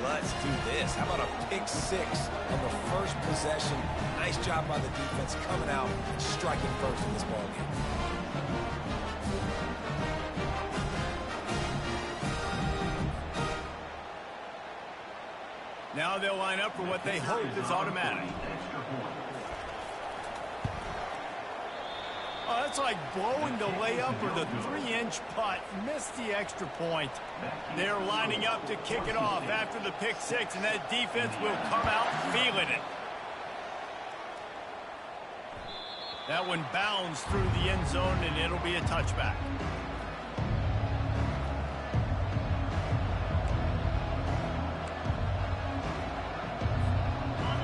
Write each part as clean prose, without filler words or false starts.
let's do this. How about a pick six on the first possession? Nice job by the defense coming out and striking first in this ballgame. Now they'll line up for what they hope is automatic. Oh, that's like blowing the layup or the 3-inch putt. Missed the extra point. They're lining up to kick it off after the pick six, and that defense will come out feeling it. That one bounds through the end zone, and it'll be a touchback.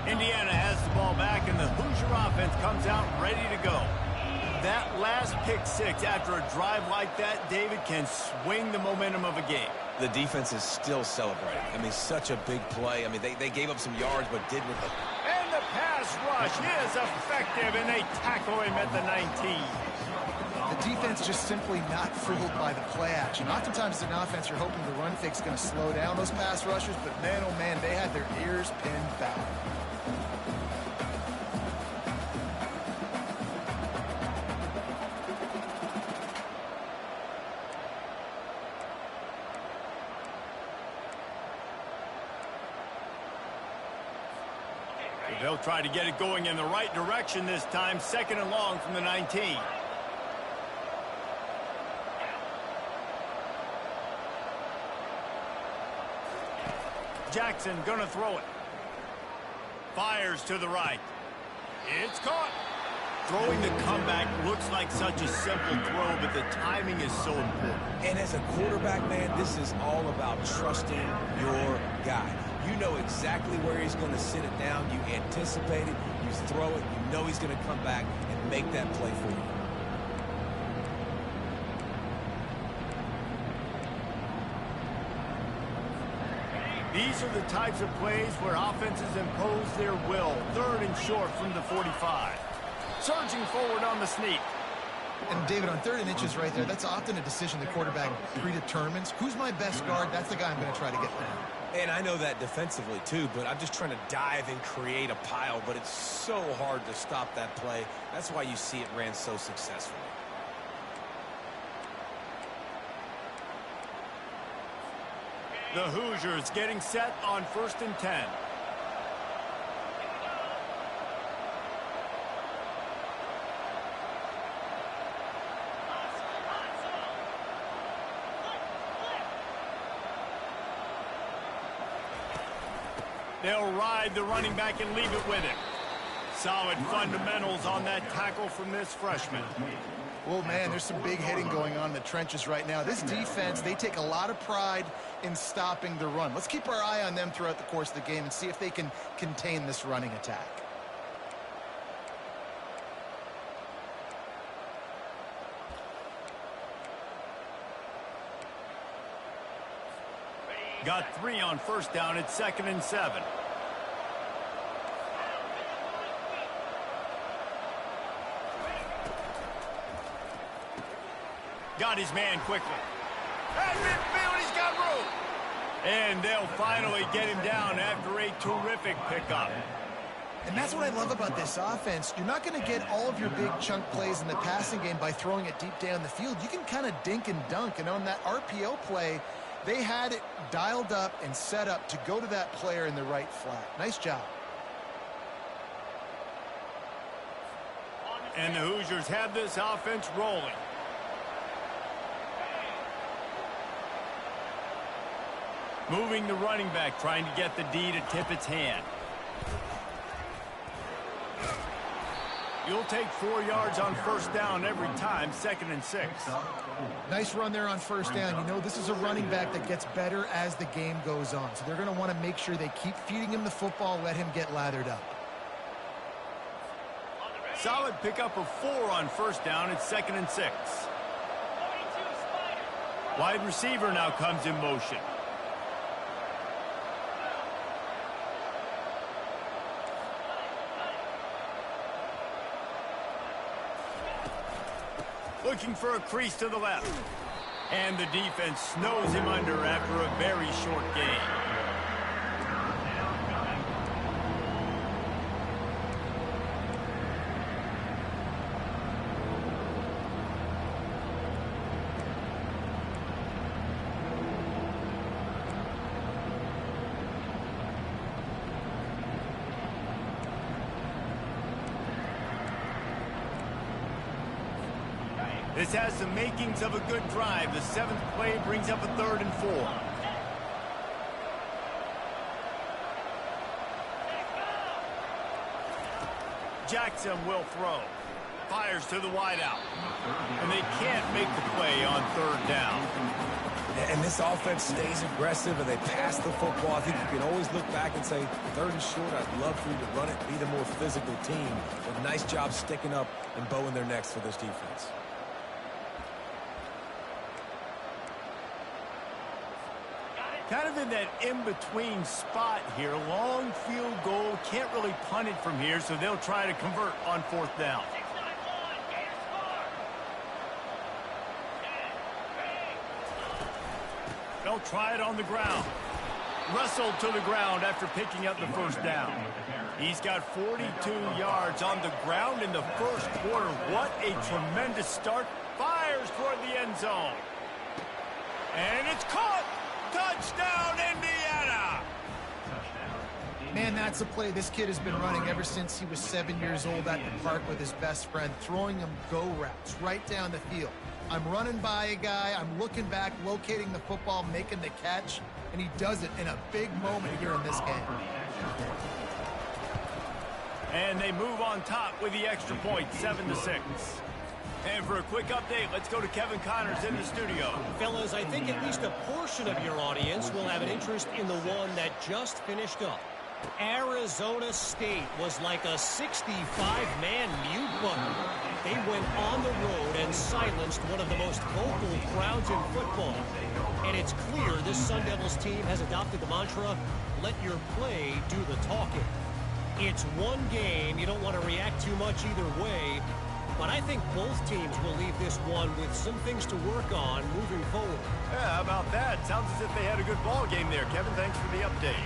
Indiana has the ball back, and the Hoosier offense comes out ready to go. That last pick six after a drive like that, David, can swing the momentum of a game. The defense is still celebrating. I mean, such a big play. I mean, they gave up some yards, but did with it. And the pass rush is effective, and they tackle him at the 19. The defense just simply not fooled by the play action. Oftentimes, as an offense, you're hoping the run fake's going to slow down those pass rushers, but man, oh man, they had their ears pinned back. They'll try to get it going in the right direction this time, second and long from the 19. Jackson gonna throw it. Fires to the right. It's caught. Throwing the comeback looks like such a simple throw, but the timing is so important. And as a quarterback, man, this is all about trusting your guy. You know exactly where he's going to sit it down. You anticipate it. You throw it. You know he's going to come back and make that play for you. These are the types of plays where offenses impose their will. Third and short from the 45. Surging forward on the sneak. And David, on 3rd and inches right there, that's often a decision the quarterback predetermines. Who's my best guard? That's the guy I'm going to try to get down. And I know that defensively too, but I'm just trying to dive and create a pile, but it's so hard to stop that play. That's why you see it ran so successfully. The Hoosiers getting set on 1st and 10. They'll ride the running back and leave it with him. Solid fundamentals on that tackle from this freshman. Well, man, there's some big hitting going on in the trenches right now. This defense, they take a lot of pride in stopping the run. Let's keep our eye on them throughout the course of the game and see if they can contain this running attack. Got 3 on 1st down. It's 2nd and 7. Got his man quickly. At midfield, he's got room. And they'll finally get him down after a terrific pickup. And that's what I love about this offense. You're not going to get all of your big chunk plays in the passing game by throwing it deep down the field. You can kind of dink and dunk. And on that RPO play, they had it dialed up and set up to go to that player in the right flat. Nice job. And the Hoosiers have this offense rolling. Moving the running back, trying to get the D to tip its hand. You'll take 4 yards on 1st down every time, 2nd and 6. Nice run there on 1st down. You know, this is a running back that gets better as the game goes on. So they're going to want to make sure they keep feeding him the football, let him get lathered up. Solid pickup of 4 on 1st down. It's 2nd and 6. Wide receiver now comes in motion. Looking for a crease to the left. And the defense snows him under after a very short gain. This has the makings of a good drive. The 7th play brings up a 3rd and 4. Jackson will throw. Fires to the wideout. And they can't make the play on 3rd down. And this offense stays aggressive and they pass the football. I think you can always look back and say, 3rd and short, I'd love for you to run it, be the more physical team. But nice job sticking up and bowing their necks for this defense. Kind of in that in-between spot here. Long field goal. Can't really punt it from here, so they'll try to convert on 4th down. They'll try it on the ground. Russell to the ground after picking up the 1st down. He's got 42 yards on the ground in the 1st quarter. What a tremendous start. Fires toward the end zone. And it's caught. Touchdown, Indiana! Man, that's a play this kid has been running ever since he was 7 years old at the park with his best friend, throwing him go routes right down the field. I'm running by a guy, I'm looking back, locating the football, making the catch, and he does it in a big moment here in this game. And they move on top with the extra point, 7-6. And for a quick update, let's go to Kevin Connors in the studio. Fellas, I think at least a portion of your audience will have an interest in the one that just finished up. Arizona State was like a 65-man mute button. They went on the road and silenced one of the most vocal crowds in football. And it's clear this Sun Devils team has adopted the mantra, let your play do the talking. It's one game. You don't want to react too much either way. But I think both teams will leave this one with some things to work on moving forward. Yeah, how about that? Sounds as if they had a good ball game there. Kevin, thanks for the update.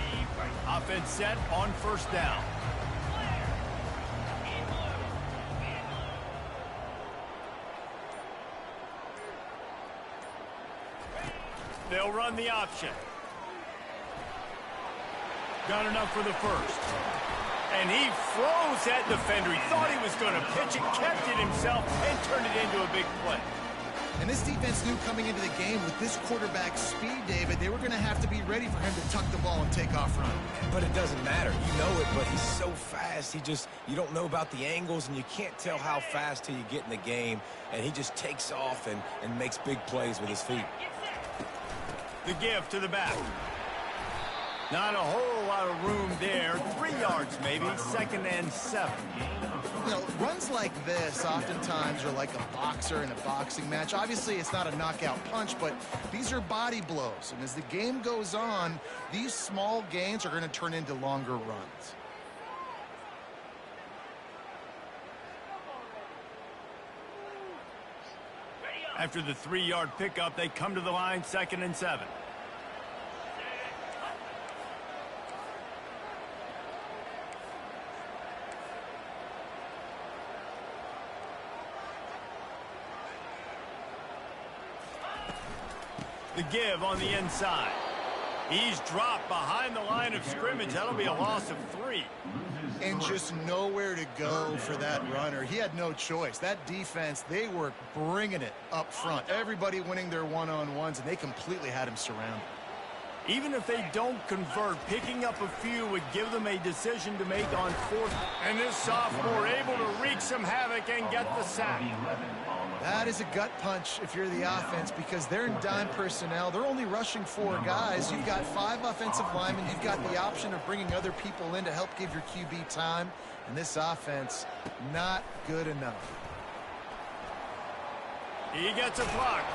Offense set on 1st down. They'll run the option. Got enough for the 1st. And he froze that defender. He thought he was going to pitch it, kept it himself, and turned it into a big play. And this defense knew coming into the game with this quarterback's speed, David, they were going to have to be ready for him to tuck the ball and take off running. But it doesn't matter. You know it, but he's so fast. You don't know about the angles, and you can't tell how fast till you get in the game. And he just takes off and makes big plays with his feet. The give to the back. Not a whole lot of room there. 3 yards maybe. 2nd and 7. You know, runs like this oftentimes are like a boxer in a boxing match. Obviously, it's not a knockout punch, but these are body blows. And as the game goes on, these small gains are going to turn into longer runs. After the 3-yard pickup, they come to the line, 2nd and 7. The give on the inside. He's dropped behind the line of scrimmage. That'll be a loss of 3. And just nowhere to go for that runner. He had no choice. That defense, they were bringing it up front. Everybody winning their one-on-ones, and they completely had him surrounded. Even if they don't convert, picking up a few would give them a decision to make on 4th. And this sophomore able to wreak some havoc and get the sack. That is a gut punch if you're the offense because they're in dime personnel. They're only rushing 4 guys. You've got 5 offensive linemen. You've got the option of bringing other people in to help give your QB time. And this offense, not good enough. He gets a block.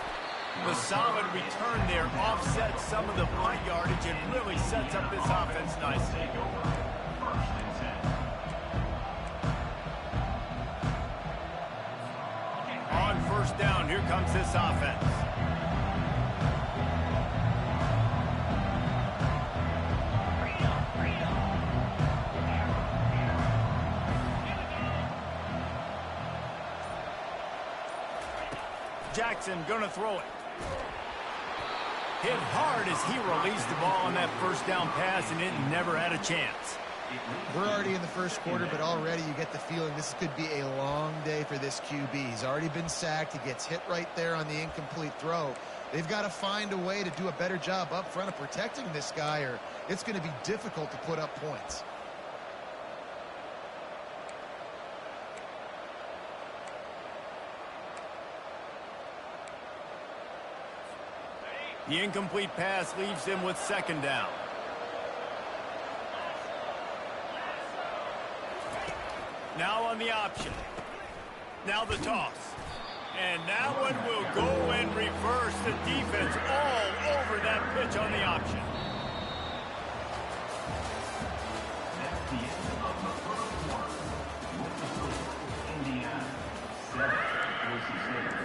The solid return there offsets some of the punt yardage and really sets up this offense nicely. On 1st down, here comes this offense. Jackson gonna throw it. Hit hard as he released the ball on that 1st down pass, and it never had a chance. We're already in the first quarter, but already you get the feeling this could be a long day for this QB. He's already been sacked. He gets hit right there on the incomplete throw. They've got to find a way to do a better job up front of protecting this guy, or it's going to be difficult to put up points. The incomplete pass leaves them with second down. Now on the option. Now the toss. And that one will go and reverse the defense all over that pitch on the option. That's the end of the first quarter. Indiana 7 versus 6.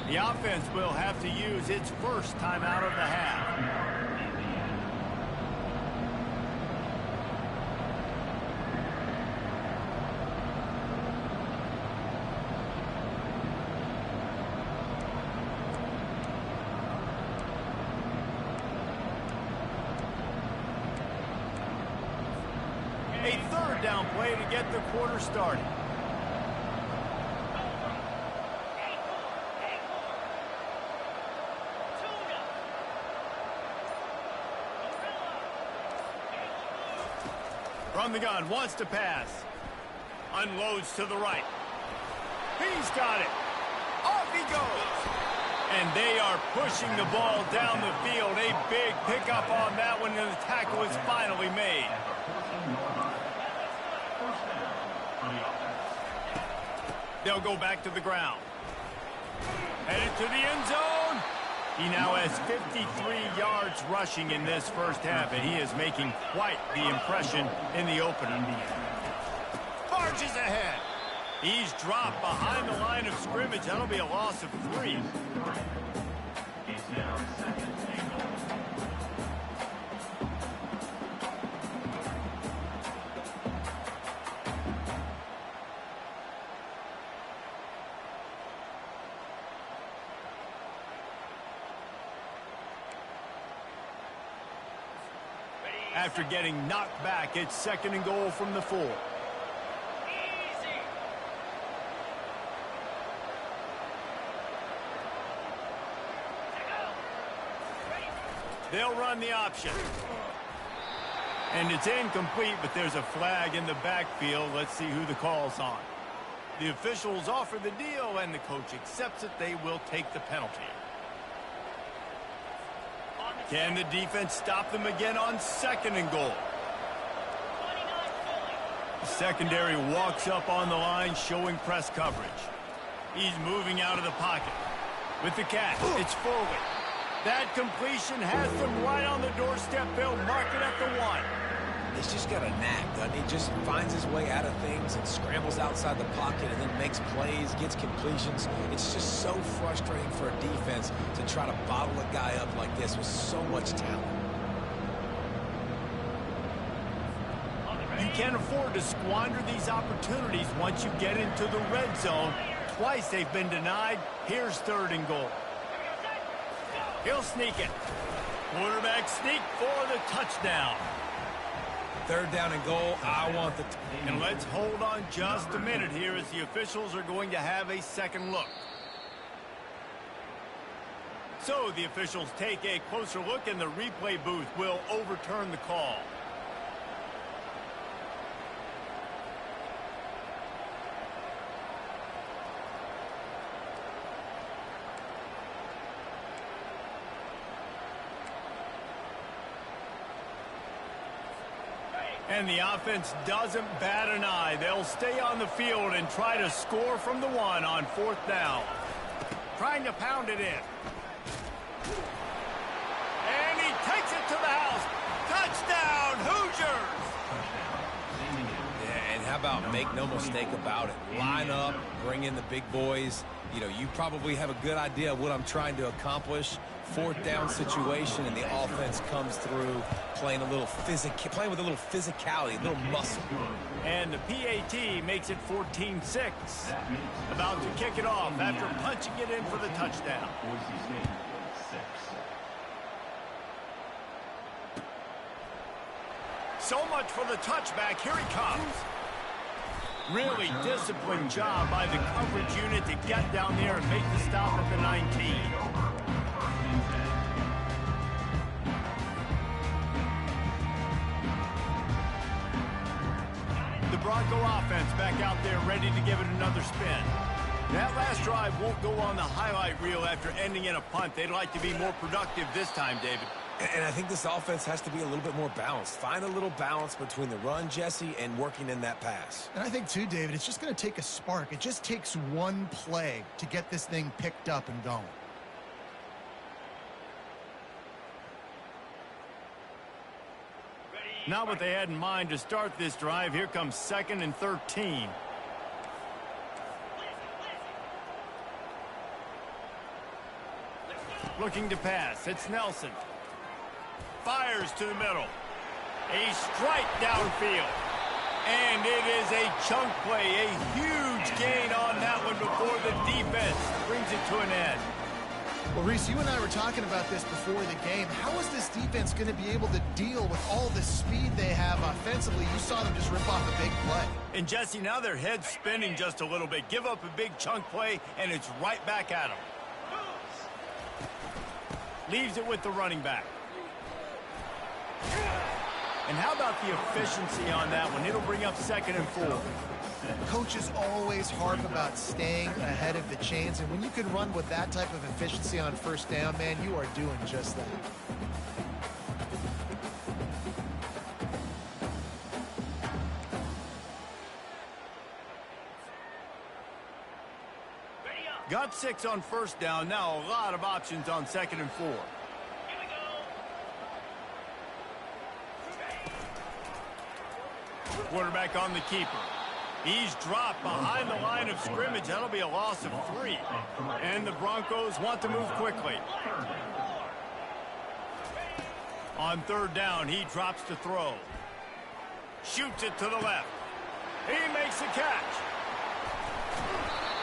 The offense will have to use its first timeout of the half. A third down play to get the quarter started. From the gun, wants to pass. Unloads to the right. He's got it. Off he goes. And they are pushing the ball down the field. A big pickup on that one, and the tackle is finally made. They'll go back to the ground. Headed to the end zone. He now has 53 yards rushing in this first half, and he is making quite the impression in the opener. Marches ahead. He's dropped behind the line of scrimmage. That'll be a loss of 3. It's now second and goal. After getting knocked back, it's second and goal from the 4. They'll run the option. And it's incomplete, but there's a flag in the backfield. Let's see who the call's on. The officials offer the deal, and the coach accepts it. They will take the penalty. Can the defense stop them again on second and goal? The secondary walks up on the line, showing press coverage. He's moving out of the pocket. With the catch, it's forward. That completion has them right on the doorstep. They'll mark it at the 1. He's just got a knack, doesn't he? Just finds his way out of things and scrambles outside the pocket and then makes plays, gets completions. It's just so frustrating for a defense to try to bottle a guy up like this with so much talent. You can't afford to squander these opportunities once you get into the red zone. Twice they've been denied. Here's third and goal. He'll sneak it. Quarterback sneak for the touchdown. Third down and goal. I want the... And let's hold on just a minute here as the officials are going to have a second look. So the officials take a closer look, and the replay booth will overturn the call. And the offense doesn't bat an eye. They'll stay on the field and try to score from the 1 on 4th down. Trying to pound it in. And he takes it to the house. Touchdown, Hoosiers! Yeah, and how about make no mistake about it? Line up, bring in the big boys. You know, you probably have a good idea of what I'm trying to accomplish. Fourth down situation, and the offense comes through playing with a little physicality, a little muscle. And the PAT makes it 14-6. About to kick it off after punching it in for the touchdown. So much for the touchback. Here he comes. Really disciplined job by the coverage unit to get down there and make the stop at the 19. The Bronco offense back out there ready to give it another spin. That last drive won't go on the highlight reel after ending in a punt. They'd like to be more productive this time, David. And I think this offense has to be a little bit more balanced. Find a little balance between the run, Jesse, and working in that pass. And I think, too, David, it's just going to take a spark. It just takes one play to get this thing picked up and going. Not what they had in mind to start this drive. Here comes 2nd and 13. Looking to pass. It's Nelson. Fires to the middle. A strike downfield. And it is a chunk play. A huge gain on that one before the defense brings it to an end. Well, Reese, you and I were talking about this before the game. How is this defense going to be able to deal with all the speed they have offensively? You saw them just rip off a big play. And, Jesse, now their head's spinning just a little bit. Give up a big chunk play, and it's right back at them. Leaves it with the running back. And how about the efficiency on that one? It'll bring up 2nd and 4. Coaches always harp about staying ahead of the chains, and when you can run with that type of efficiency on first down, man, you are doing just that. Got 6 on first down. Now a lot of options on 2nd and 4. Quarterback on the keeper. He's dropped behind the line of scrimmage. That'll be a loss of 3. And the Broncos want to move quickly. On 3rd down, he drops to throw. Shoots it to the left. He makes the catch.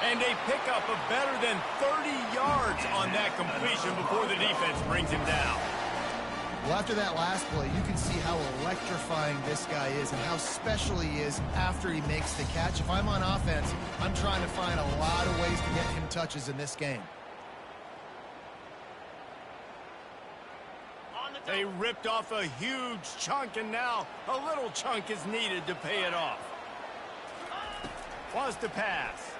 And a pickup of better than 30 yards on that completion before the defense brings him down. Well, after that last play, you can see how electrifying this guy is and how special he is after he makes the catch. If I'm on offense, I'm trying to find a lot of ways to get him touches in this game. They ripped off a huge chunk, and now a little chunk is needed to pay it off. Wants to pass.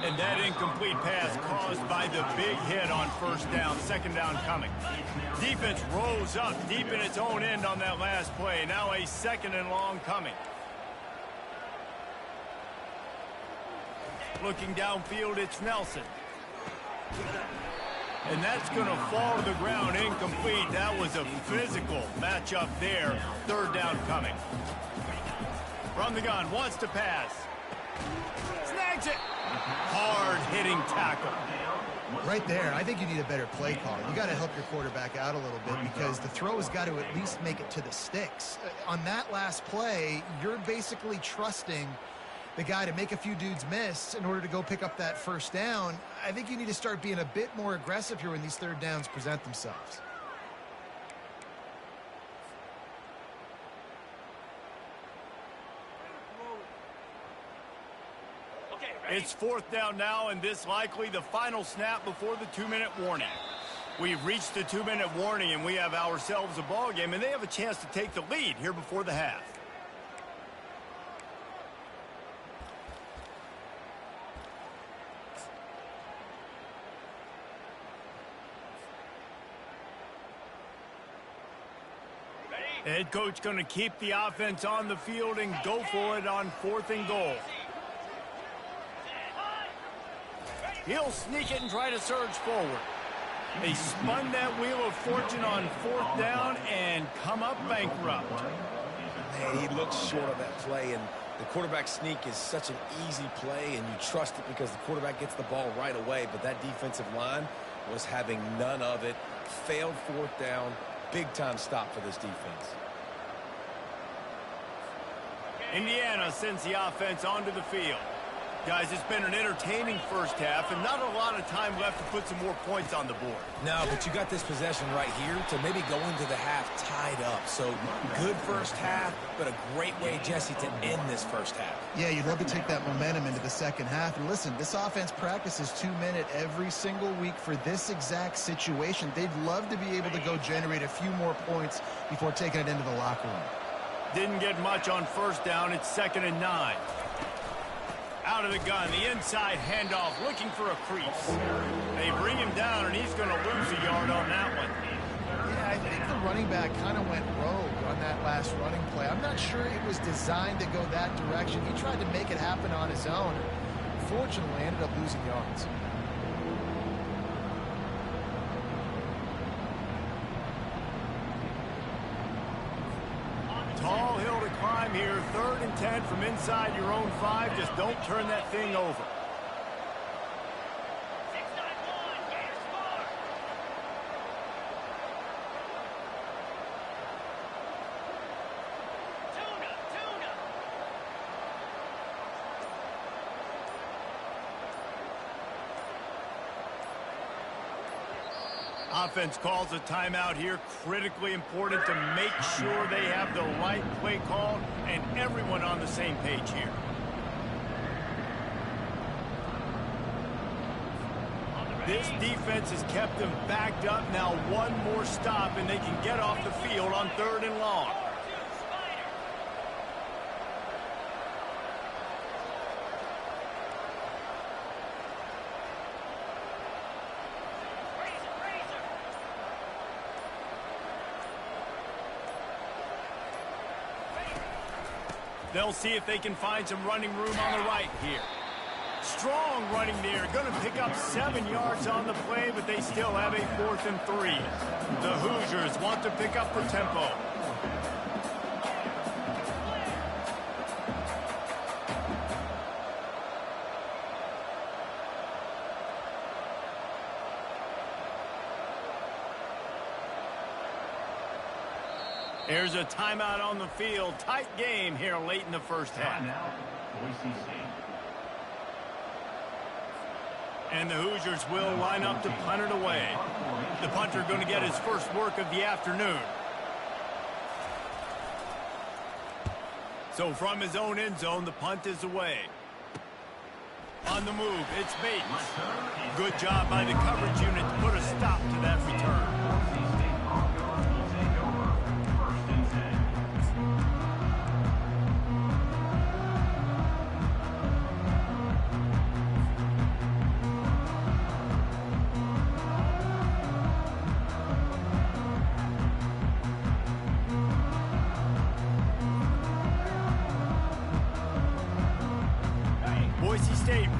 And that incomplete pass caused by the big hit on first down. 2nd down coming. Defense rose up deep in its own end on that last play. Now a 2nd and long coming. Looking downfield, it's Nelson. And that's going to fall to the ground incomplete. That was a physical matchup there. 3rd down coming. From the gun, wants to pass. Snags it. Hard-hitting tackle. Right there, I think you need a better play call. You got to help your quarterback out a little bit because the throw has got to at least make it to the sticks. On that last play, you're basically trusting the guy to make a few dudes miss in order to go pick up that first down. I think you need to start being a bit more aggressive here when these 3rd downs present themselves. It's 4th down now, and this likely the final snap before the 2-minute warning. We've reached the 2-minute warning, and we have ourselves a ball game, and they have a chance to take the lead here before the half. Head coach going to keep the offense on the field and go for it on 4th and goal. He'll sneak it and try to surge forward. They spun that wheel of fortune on 4th down and come up bankrupt. Man, he looks short on that play, and the quarterback sneak is such an easy play, and you trust it because the quarterback gets the ball right away, but that defensive line was having none of it. Failed fourth down. Big-time stop for this defense. Indiana sends the offense onto the field. Guys, it's been an entertaining first half and not a lot of time left to put some more points on the board. No, but you got this possession right here to maybe go into the half tied up. So good first half, but a great way, Jesse, to end this first half. Yeah, you'd love to take that momentum into the second half. And listen, this offense practices 2-minute every single week for this exact situation. They'd love to be able to go generate a few more points before taking it into the locker room. Didn't get much on first down. It's 2nd and 9. Out of the gun, the inside handoff, looking for a crease. They bring him down, and he's going to lose a yard on that one. Yeah, I think the running back kind of went rogue on that last running play. I'm not sure it was designed to go that direction. He tried to make it happen on his own. Fortunately, ended up losing yards. Tall hill to climb here. 3rd and 10 from inside your own 5. Just don't turn that thing over. Offense calls a timeout here. Critically important to make sure they have the right play called and everyone on the same page here. This defense has kept them backed up. Now one more stop and they can get off the field on 3rd and long. They'll see if they can find some running room on the right here. Strong running there. Going to pick up 7 yards on the play, but they still have a 4th and 3. The Hoosiers want to pick up the tempo. There's a timeout on the field. Tight game here late in the first half. And the Hoosiers will line up to punt it away. The punter going to get his first work of the afternoon. So from his own end zone, the punt is away. On the move, it's Bates. Good job by the coverage unit to put a stop to that return.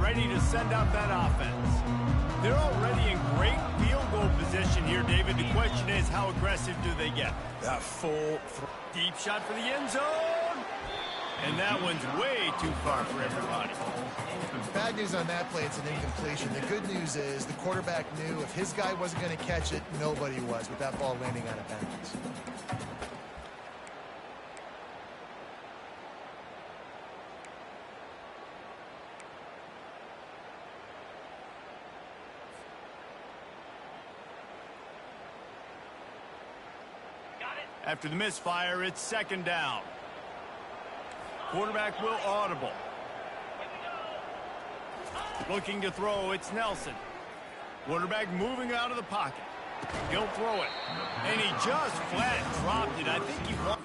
Ready to send out that offense. They're already in great field goal position here, David. The question is, how aggressive do they get? That full deep shot for the end zone. And that one's way too far for everybody. Bad news on that play, it's an incompletion. The good news is the quarterback knew if his guy wasn't going to catch it, nobody was with that ball landing out of bounds. After the misfire, it's 2nd down. Quarterback will audible. Looking to throw, it's Nelson. Quarterback moving out of the pocket. He'll throw it. And he just flat dropped it. I think he won.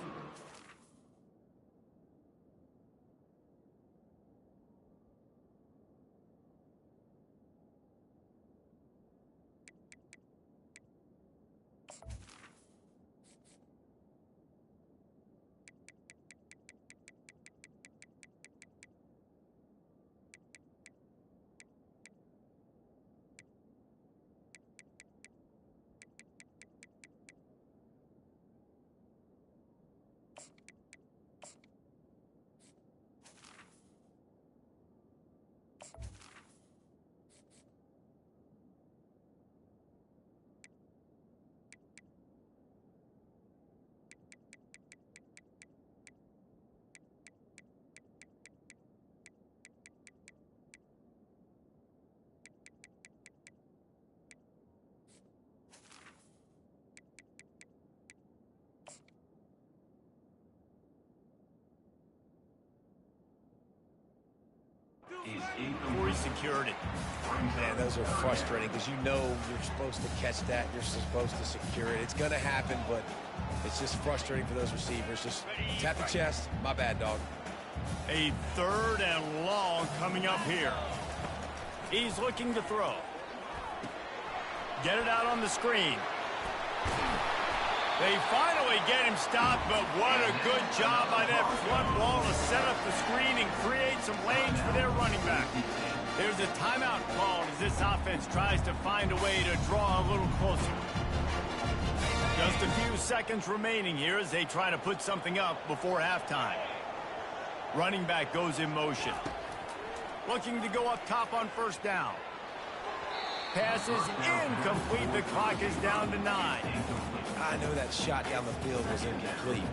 before he secured it. Man, those are frustrating because you know you're supposed to catch that. You're supposed to secure it. It's going to happen, but it's just frustrating for those receivers. Just tap the chest. My bad, dog. A 3rd and long coming up here. He's looking to throw. Get it out on the screen. They finally get him stopped, but what a good job by that front wall to set up the screen and create some lanes for their running back. There's a timeout called as this offense tries to find a way to draw a little closer. Just a few seconds remaining here as they try to put something up before halftime. Running back goes in motion. Looking to go up top on 1st down. Pass is incomplete. The clock is down to 9. I know that shot down the field was incomplete,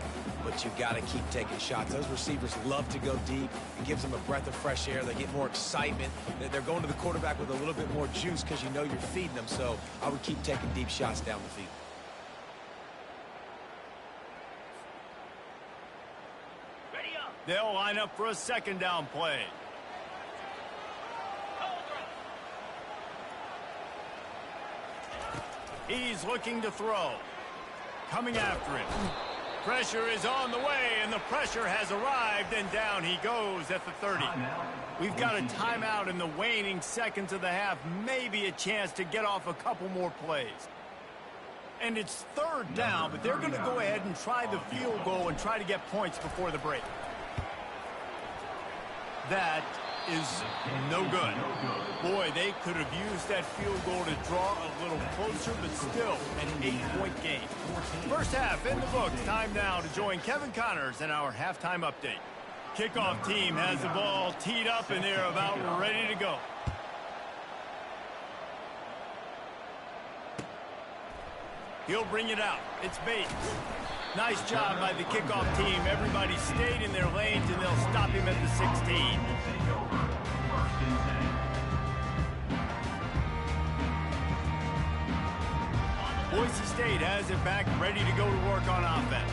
but you got to keep taking shots. Those receivers love to go deep. It gives them a breath of fresh air. They get more excitement. They're going to the quarterback with a little bit more juice because you know you're feeding them. So I would keep taking deep shots down the field. They'll line up for a 2nd down play. He's looking to throw. Coming after him. Pressure is on the way, and the pressure has arrived, and down he goes at the 30. We've got a timeout in the waning seconds of the half, maybe a chance to get off a couple more plays. And it's 3rd down, but they're going to go ahead and try the field goal and try to get points before the break. That is no good. Boy, they could have used that field goal to draw a little closer, but still an 8-point game. 1st half in the books. Time now to join Kevin Connors in our halftime update. Kickoff team has the ball teed up, and they're about ready to go. He'll bring it out. It's Bates. Nice job by the kickoff team. Everybody stayed in their lanes, and they'll stop him at the 16. Boise State has it back, ready to go to work on offense.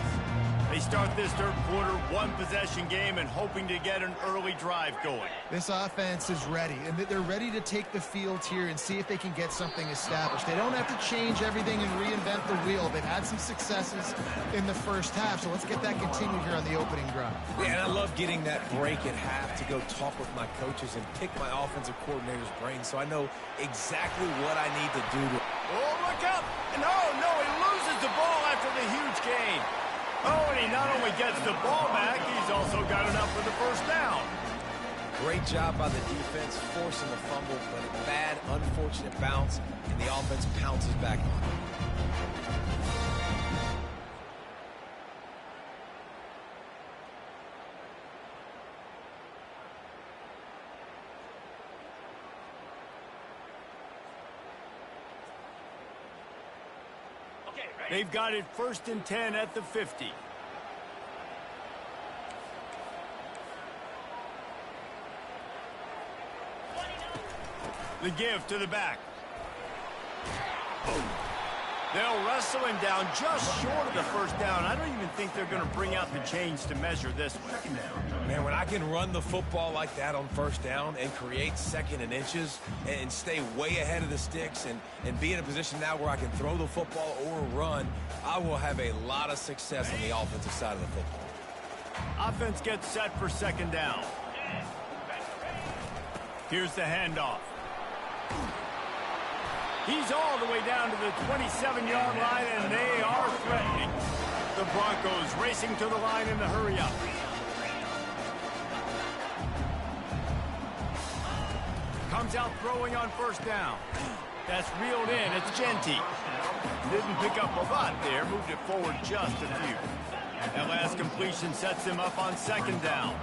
They start this 3rd quarter, 1-possession game, and hoping to get an early drive going. This offense is ready, and they're ready to take the field here and see if they can get something established. They don't have to change everything and reinvent the wheel. They've had some successes in the 1st half, so let's get that continued here on the opening drive. Yeah, and I love getting that break at half to go talk with my coaches and pick my offensive coordinator's brain so I know exactly what I need to do. Oh, look up! And no, he loses the ball after the huge gain. Oh, and he not only gets the ball back, he's also got enough for the 1st down. Great job by the defense, forcing the fumble, but a bad, unfortunate bounce, and the offense pounces back on it. They've got it 1st and 10 at the 50. The give to the back. They'll wrestle him down just short of the 1st down. I don't even think they're going to bring out the chains to measure this one. Man, when I can run the football like that on 1st down and create 2nd and inches and stay way ahead of the sticks and be in a position now where I can throw the football or run, I will have a lot of success on the offensive side of the football. Offense gets set for 2nd down. Here's the handoff. He's all the way down to the 27-yard line, and they are threatening. The Broncos racing to the line in the hurry-up. Comes out throwing on 1st down. That's reeled in. It's Genty. Didn't pick up a lot there. Moved it forward just a few. That last completion sets him up on 2nd down.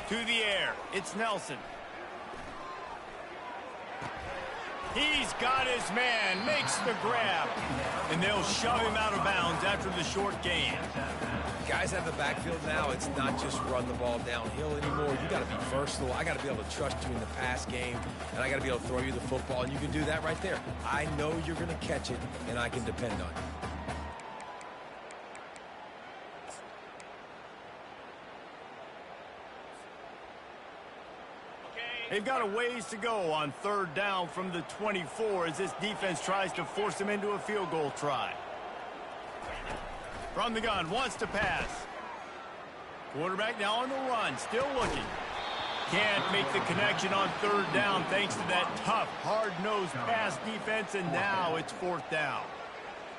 To the air, it's Nelson. He's got his man, makes the grab, and they'll shove him out of bounds after the short gain. Guys out of the backfield now, it's not just run the ball downhill anymore. You got to be versatile. I got to be able to trust you in the pass game, and I got to be able to throw you the football, and you can do that right there. I know you're going to catch it, and I can depend on you. They've got a ways to go on 3rd down from the 24 as this defense tries to force them into a field goal try. From the gun, wants to pass. Quarterback now on the run, still looking. Can't make the connection on 3rd down thanks to that tough, hard-nosed pass defense, and now it's 4th down.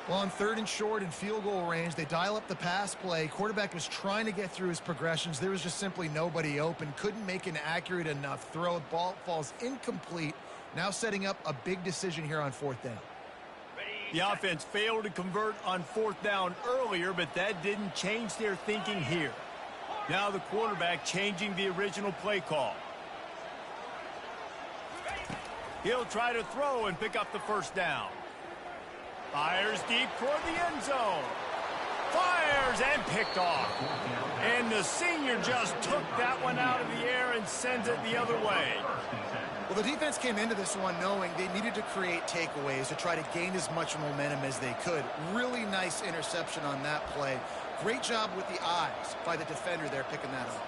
Well, on 3rd and short and field goal range, they dial up the pass play. Quarterback was trying to get through his progressions. There was just simply nobody open. Couldn't make an accurate enough throw. The ball falls incomplete. Now setting up a big decision here on 4th down. The offense failed to convert on 4th down earlier, but that didn't change their thinking here. Now the quarterback changing the original play call. He'll try to throw and pick up the 1st down. Fires deep toward the end zone. Fires and picked off. And the senior just took that one out of the air and sends it the other way. Well, the defense came into this one knowing they needed to create takeaways to try to gain as much momentum as they could. Really nice interception on that play. Great job with the eyes by the defender there picking that up.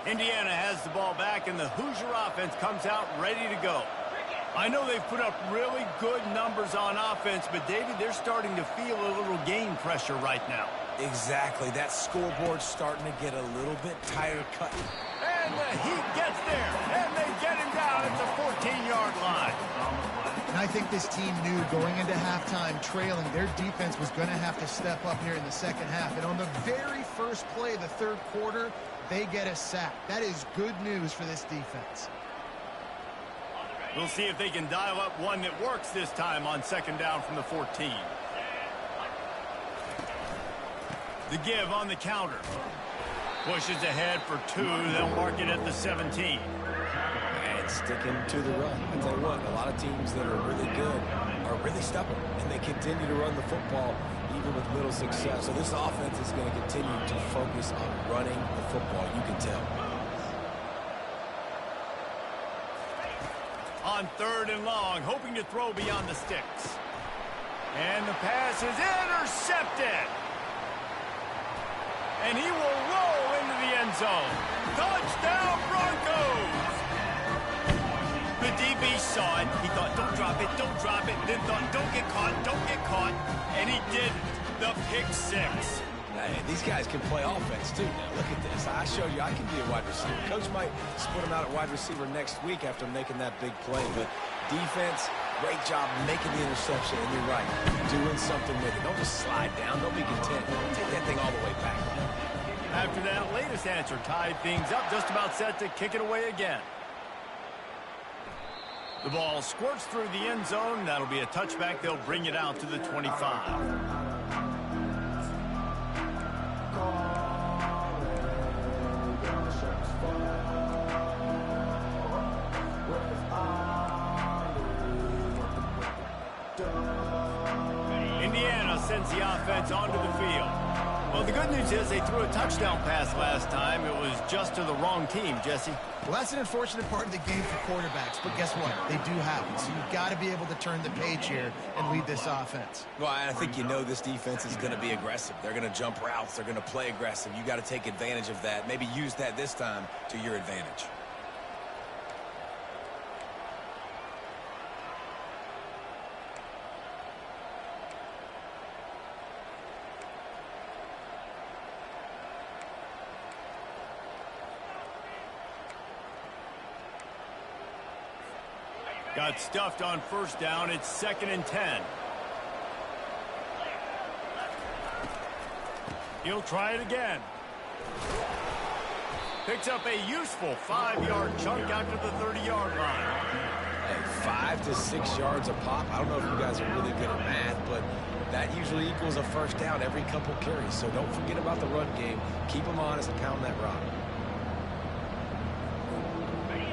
Indiana has the ball back, and the Hoosier offense comes out ready to go. I know they've put up really good numbers on offense, but, David, they're starting to feel a little game pressure right now. Exactly. That scoreboard's starting to get a little bit tighter cut. And the Heat gets there, and they get him down at the 14-yard line. And I think this team knew going into halftime trailing, their defense was going to have to step up here in the second half. And on the very first play of the 3rd quarter, they get a sack. That is good news for this defense. We'll see if they can dial up one that works this time on 2nd down from the 14. The give on the counter. Pushes ahead for 2. They'll mark it at the 17. And sticking to the run. I tell you what, a lot of teams that are really good are really stubborn, and they continue to run the football even with little success. So this offense is going to continue to focus on running the football. You can tell. On 3rd and long, hoping to throw beyond the sticks. And the pass is intercepted. And he will roll into the end zone. Touchdown, Broncos! The DB saw it. He thought, don't drop it, don't drop it. Then thought, don't get caught, don't get caught. And he did the pick 6. Hey, these guys can play offense, too. Now, look at this. I showed you I can be a wide receiver. Coach might split him out at wide receiver next week after making that big play. But defense, great job making the interception. And you're right, doing something with it. Don't just slide down. Don't be content. Take that thing all the way back. After that latest answer tied things up, just about set to kick it away again. The ball squirts through the end zone. That'll be a touchback. They'll bring it out to the 25. Indiana sends the offense onto the field. Well, the good news is they threw a touchdown pass last time. It was just to the wrong team, Jesse. Well, that's an unfortunate part of the game for quarterbacks, but guess what? They do have it, so you've got to be able to turn the page here and lead this offense. Well, I think you know this defense is going to be aggressive. They're going to jump routes. They're going to play aggressive. You got to take advantage of that. Maybe use that this time to your advantage. Got stuffed on 1st down. It's 2nd and 10. He'll try it again. Picks up a useful 5-yard chunk out to the 30-yard line. Hey, 5 to 6 yards a pop. I don't know if you guys are really good at math, but that usually equals a 1st down every couple carries. So don't forget about the run game. Keep them honest and pound that rock.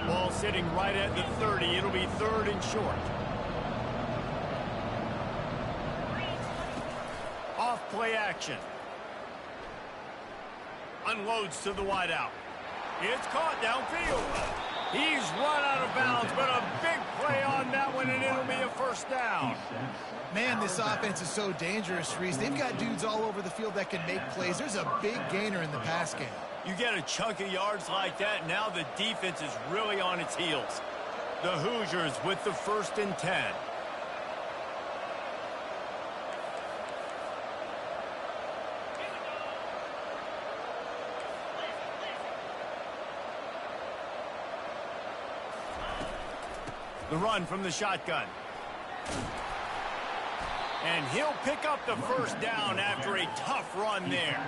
Ball sitting right at the 30. It'll be 3rd and short. Off play action. Unloads to the wideout. It's caught downfield. He's run out of bounds, but a big play on that one, and it'll be a first down. Man, this offense is so dangerous, Reese. They've got dudes all over the field that can make plays. There's a big gainer in the pass game. You get a chunk of yards like that, now the defense is really on its heels. The Hoosiers with the 1st and 10. The run from the shotgun. And he'll pick up the first down after a tough run there.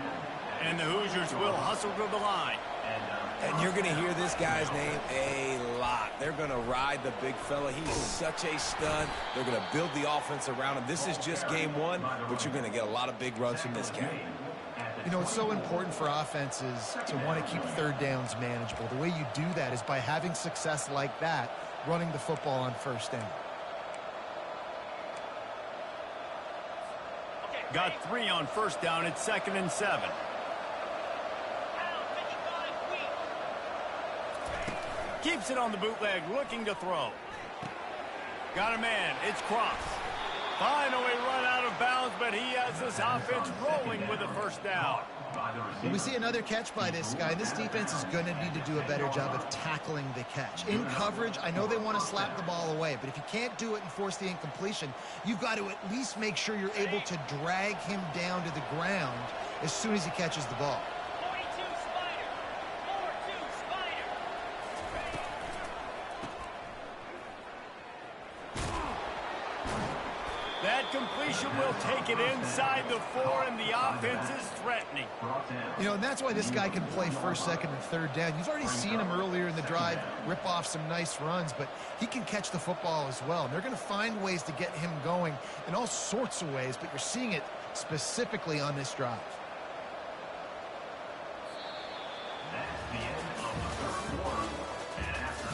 And the Hoosiers will hustle to the line. And you're going to hear this guy's name a lot. They're going to ride the big fella. He's such a stud. They're going to build the offense around him. This is just game one, but you're going to get a lot of big runs from this cat. You know, it's so important for offenses to want to keep third downs manageable. The way you do that is by having success like that, running the football on first down. Got 3 on first down. It's 2nd and 7. Keeps it on the bootleg, looking to throw. Got a man. It's Cross. Finally run out of bounds, but he has this offense rolling with a first down. When we see another catch by this guy, this defense is going to need to do a better job of tackling the catch. In coverage, I know they want to slap the ball away, but if you can't do it and force the incompletion, you've got to at least make sure you're able to drag him down to the ground as soon as he catches the ball. That completion will take it inside the 4, and the offense is threatening. You know, and that's why this guy can play first, second, and third down. You've already seen him earlier in the drive rip off some nice runs, but he can catch the football as well. And they're going to find ways to get him going in all sorts of ways, but you're seeing it specifically on this drive. That's the end of the 3rd quarter. And after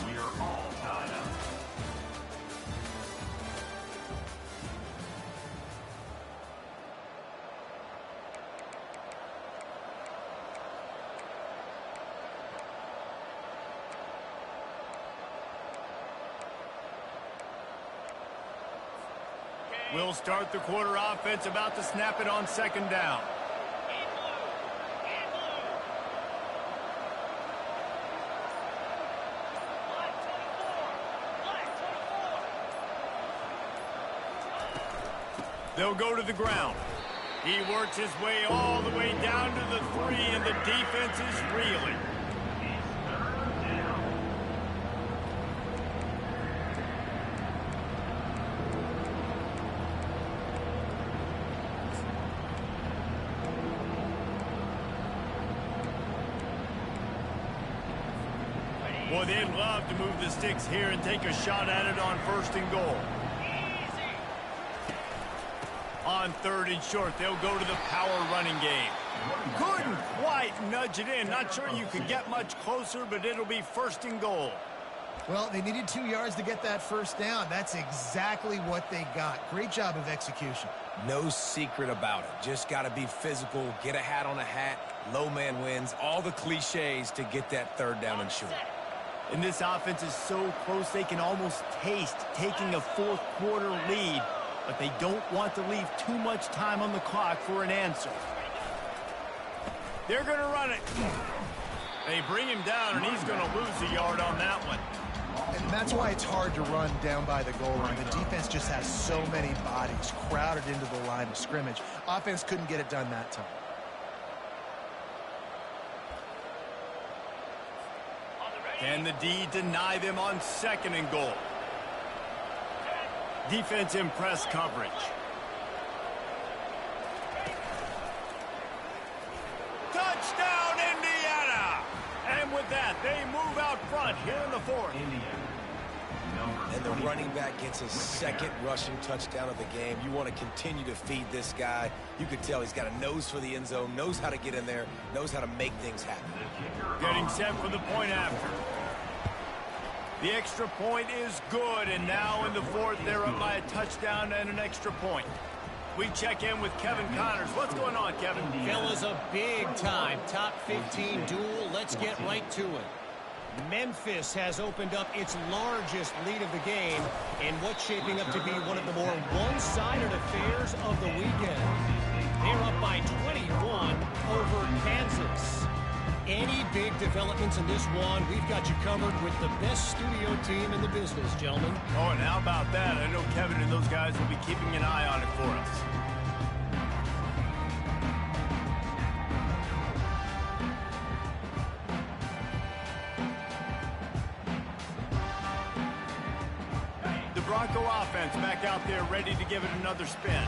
3, we are all tied up. We'll start the quarter offense, about to snap it on 2nd down. They'll go to the ground. He works his way all the way down to the 3, and the defense is reeling. Boy, they'd love to move the sticks here and take a shot at it on 1st and goal. On 3rd and short, they'll go to the power running game. Couldn't quite nudge it in. Not sure you could get much closer, but it'll be 1st and goal. Well, they needed 2 yards to get that first down. That's exactly what they got. Great job of execution. No secret about it. Just got to be physical, get a hat on a hat, low man wins, all the cliches to get that 3rd down and short. And this offense is so close they can almost taste taking a 4th quarter lead, but they don't want to leave too much time on the clock for an answer. They're going to run it. They bring him down, and he's going to lose a yard on that one. And that's why it's hard to run down by the goal line. The defense just has so many bodies crowded into the line of scrimmage. Offense couldn't get it done that time. Can the D deny them on 2nd and goal? Defense in press coverage. Touchdown, Indiana! And with that, they move out front here in the 4th. And the running back gets his 2nd rushing touchdown of the game. You want to continue to feed this guy. You could tell he's got a nose for the end zone, knows how to get in there, knows how to make things happen. Getting set for the point after. The extra point is good, and now in the 4th, they're up by a touchdown and an extra point. We check in with Kevin Connors. What's going on, Kevin? Fellas, a big-time top 15 duel. Let's get right to it. Memphis has opened up its largest lead of the game in what's shaping up to be one of the more one-sided affairs of the weekend. They're up by 21 over Kansas. Any big developments in this one, we've got you covered with the best studio team in the business, gentlemen. Oh, and how about that? I know Kevin and those guys will be keeping an eye on it for us. Bronco offense back out there ready to give it another spin.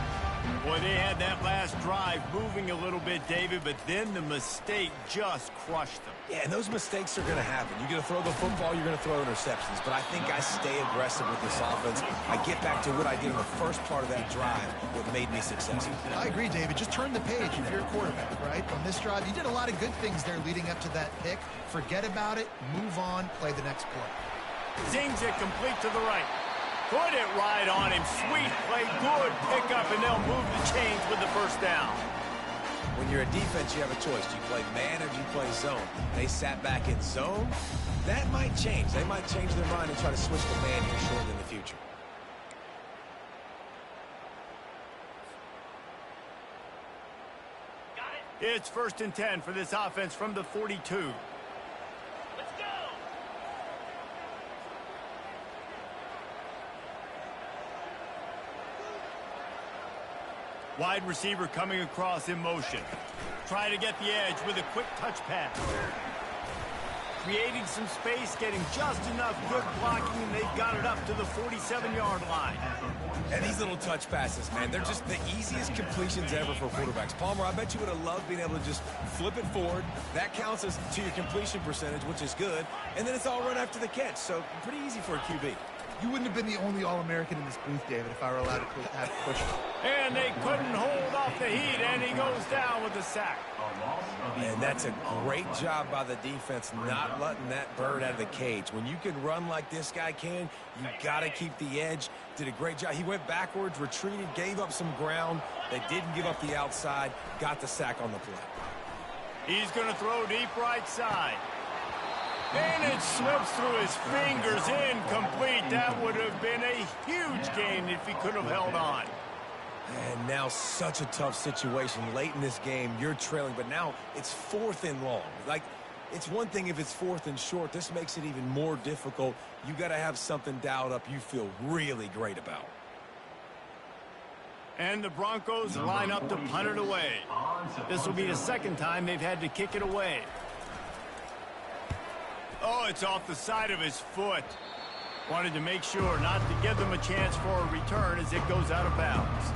Boy, they had that last drive moving a little bit, David, but then the mistake just crushed them. Yeah, and those mistakes are going to happen. You're going to throw the football, you're going to throw interceptions, but I think I stay aggressive with this offense. I get back to what I did in the first part of that drive, what made me successful. I agree, David. Just turn the page if you're a quarterback, right? On this drive, you did a lot of good things there leading up to that pick. Forget about it, move on, play the next play. Zings it complete to the right. Put it right on him. Sweet play, good pickup, and they'll move the chains with the first down. When you're a defense, you have a choice. Do you play man or do you play zone? They sat back in zone. That might change. They might change their mind and try to switch to man here shortly in the future. It's 1st and 10 for this offense from the 42. Wide receiver coming across in motion. Try to get the edge with a quick touch pass. Creating some space, getting just enough good blocking, and they've got it up to the 47-yard line. And these little touch passes, man, they're just the easiest completions ever for quarterbacks. Palmer, I bet you would have loved being able to just flip it forward. That counts as to your completion percentage, which is good. And then it's all run after the catch, so pretty easy for a QB. You wouldn't have been the only All-American in this booth, David, if I were allowed to have push. And they couldn't hold off the heat, and he goes down with the sack. And that's a great job by the defense, not letting that bird out of the cage. When you can run like this guy can, you got to keep the edge. Did a great job. He went backwards, retreated, gave up some ground. They didn't give up the outside, got the sack on the play. He's going to throw deep right side. And it slips through his fingers, incomplete. That would have been a huge gain if he could have held on. And now such a tough situation. Late in this game, you're trailing, but now it's 4th and long. Like, it's one thing if it's 4th and short. This makes it even more difficult. You got to have something dialed up you feel really great about. And the Broncos line up to punt it away. This will be the second time they've had to kick it away. Oh, it's off the side of his foot. Wanted to make sure not to give them a chance for a return as it goes out of bounds.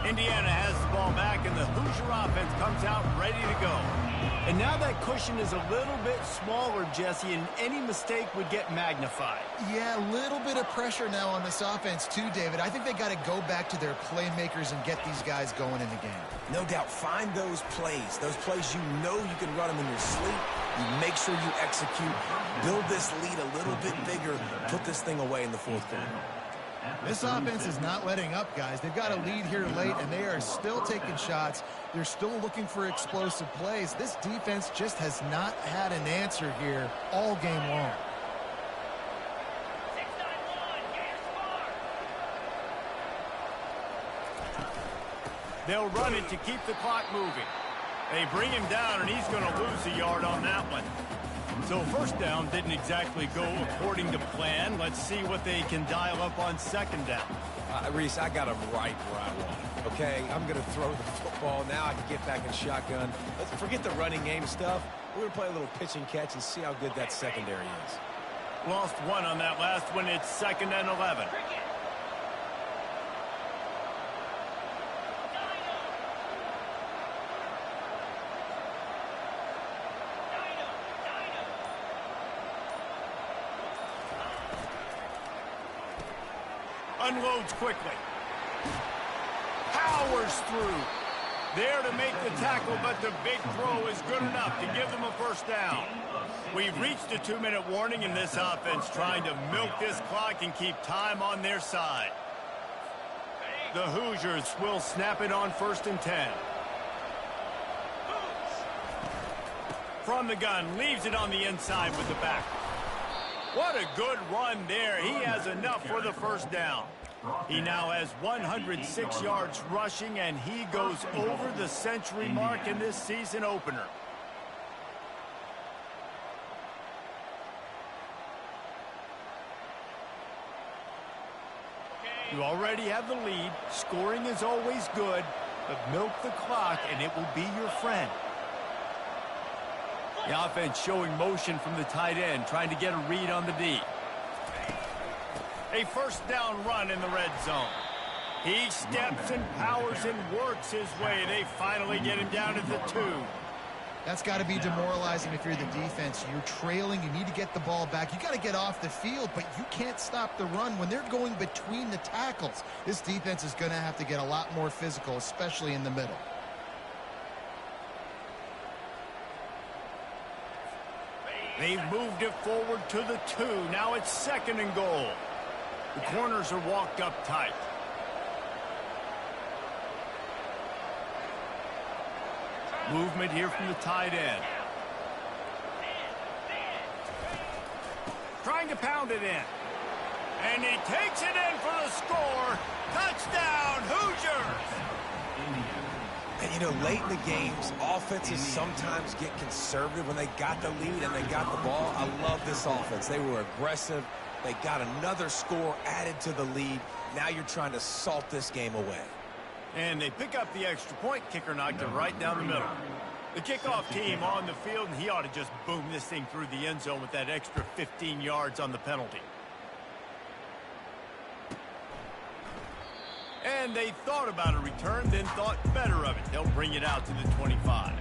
Indiana has the ball back, and the Hoosier offense comes out ready to go. And now that cushion is a little bit smaller, Jesse, and any mistake would get magnified. Yeah, a little bit of pressure now on this offense too, David. I think they got to go back to their playmakers and get these guys going in the game. No doubt, find those plays you know you can run them in your sleep. You make sure you execute, build this lead a little bit bigger, put this thing away in the 4th quarter. This offense is not letting up, guys. They've got a lead here late, and they are still taking shots. They're still looking for explosive plays. This defense just has not had an answer here all game long. They'll run it to keep the clock moving. They bring him down, and he's going to lose a yard on that one. So 1st down didn't exactly go according to plan. Let's see what they can dial up on 2nd down. Reese, I got him right where I want him. Okay, I'm going to throw the football. Now I can get back in shotgun. Let's forget the running game stuff. We're going to play a little pitch and catch and see how good that secondary is. Lost one on that last one. It's 2nd and 11. Unloads quickly. Powers through. There to make the tackle, but the big throw is good enough to give them a first down. We've reached a 2-minute warning in this offense, trying to milk this clock and keep time on their side. The Hoosiers will snap it on 1st and 10. From the gun, leaves it on the inside with the back. What a good run there. He has enough for the first down. He now has 106 yards rushing, and he goes over the century mark in this season opener. You already have the lead. Scoring is always good, but milk the clock, and it will be your friend. The offense showing motion from the tight end, trying to get a read on the D. A first down run in the red zone. He steps and powers and works his way. They finally get him down at the 2. That's got to be demoralizing if you're the defense. You're trailing. You need to get the ball back. You got to get off the field, but you can't stop the run when they're going between the tackles. This defense is going to have to get a lot more physical, especially in the middle. They've moved it forward to the 2. Now it's 2nd and goal. The corners are walked up tight. Movement here from the tight end. Trying to pound it in. And he takes it in for the score. Touchdown, Hoosiers! And, you know, late in the games, offenses sometimes get conservative when they got the lead and they got the ball. I love this offense. They were aggressive. They got another score added to the lead. Now you're trying to salt this game away. And they pick up the extra point. Kicker knocked it right down the middle. The kickoff team on the field, and he ought to just boom this thing through the end zone with that extra 15 yards on the penalty. And they thought about a return, then thought better of it. They'll bring it out to the 25.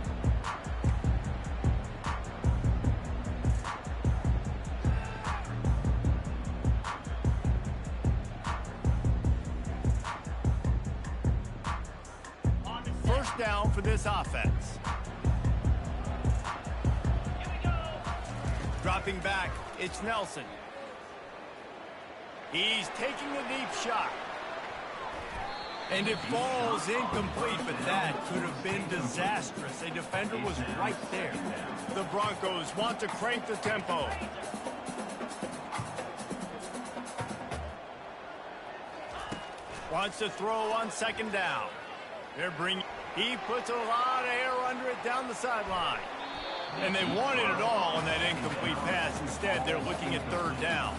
First down for this offense. Dropping back, it's Nelson. He's taking a deep shot. And it falls incomplete, but that could have been disastrous. A defender was right there. The Broncos want to crank the tempo. Wants to throw on 2nd down. He puts a lot of air under it down the sideline. And they wanted it all on that incomplete pass. Instead, they're looking at 3rd down.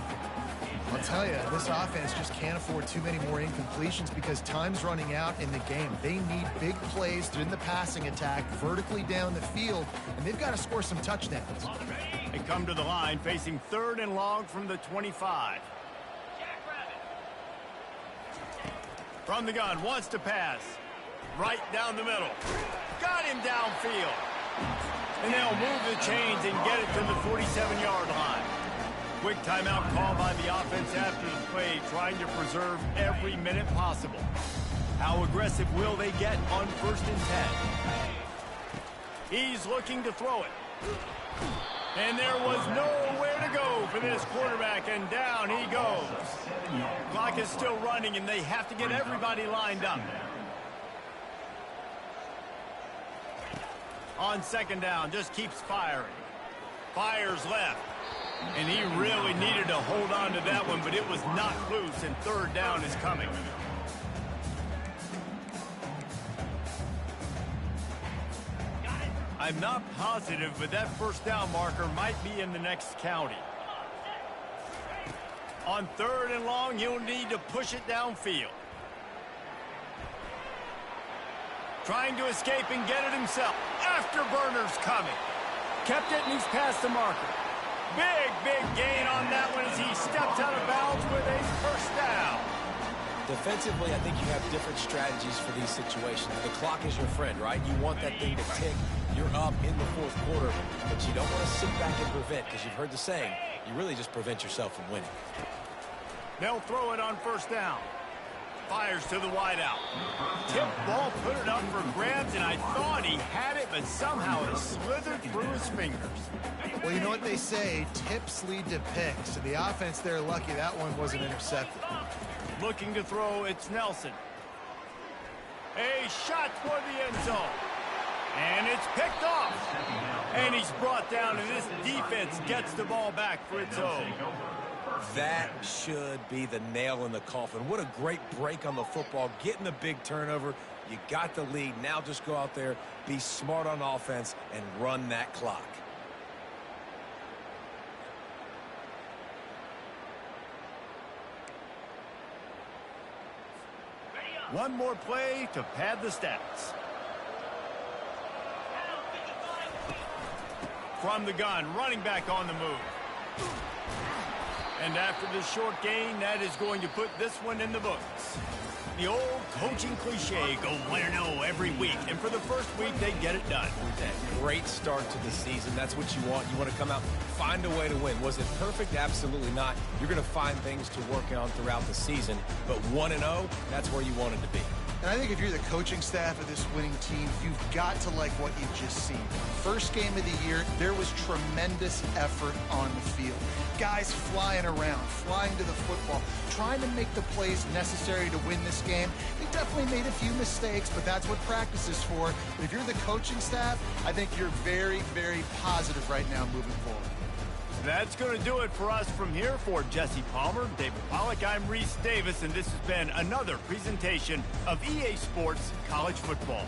I'll tell you, this offense just can't afford too many more incompletions because time's running out in the game. They need big plays in the passing attack, vertically down the field, and they've got to score some touchdowns. They come to the line facing 3rd and long from the 25. From the gun, wants to pass. Right down the middle. Got him downfield. And they'll move the chains and get it to the 47-yard line. Quick timeout call by the offense after the play, trying to preserve every minute possible. How aggressive will they get on 1st and 10? He's looking to throw it. And there was nowhere to go for this quarterback, and down he goes. Clock is still running, and they have to get everybody lined up. On 2nd down, just keeps firing. Fires left. And he really needed to hold on to that one, but it was knocked loose, and 3rd down is coming. I'm not positive, but that 1st down marker might be in the next county. On 3rd and long, he'll need to push it downfield. Trying to escape and get it himself. Afterburner's coming. Kept it, and he's past the marker. Big gain on that one as he steps out of bounds with a 1st down. Defensively, I think you have different strategies for these situations. The clock is your friend, right? You want that thing to tick. You're up in the 4th quarter, but you don't want to sit back and prevent, because you've heard the saying, you really just prevent yourself from winning. They'll throw it on 1st down. Fires to the wideout. Tip ball, put it up for grabs, and I thought he had it, but somehow it slithered through his fingers. Well, you know what they say, tips lead to picks. And the offense, they're lucky that one wasn't intercepted. Looking to throw, it's Nelson. A shot toward the end zone. And it's picked off. And he's brought down, and this defense gets the ball back for its own. That should be the nail in the coffin. What a great break on the football, getting the big turnover. You got the lead. Now just go out there, be smart on offense, and run that clock. One more play to pad the stats. From the gun, running back on the move. And after this short gain, that is going to put this one in the books. The old coaching cliche, go 1-0 every week. And for the first week, they get it done. Great start to the season. That's what you want. You want to come out, find a way to win. Was it perfect? Absolutely not. You're going to find things to work on throughout the season. But 1-0, that's where you wanted to be. And I think if you're the coaching staff of this winning team, you've got to like what you've just seen. First game of the year, there was tremendous effort on the field. Guys flying around, flying to the football, trying to make the plays necessary to win this game. They definitely made a few mistakes, but that's what practice is for. But if you're the coaching staff, I think you're very, very positive right now moving forward. That's going to do it for us from here. For Jesse Palmer, David Pollack, I'm Reese Davis, and this has been another presentation of EA Sports College Football.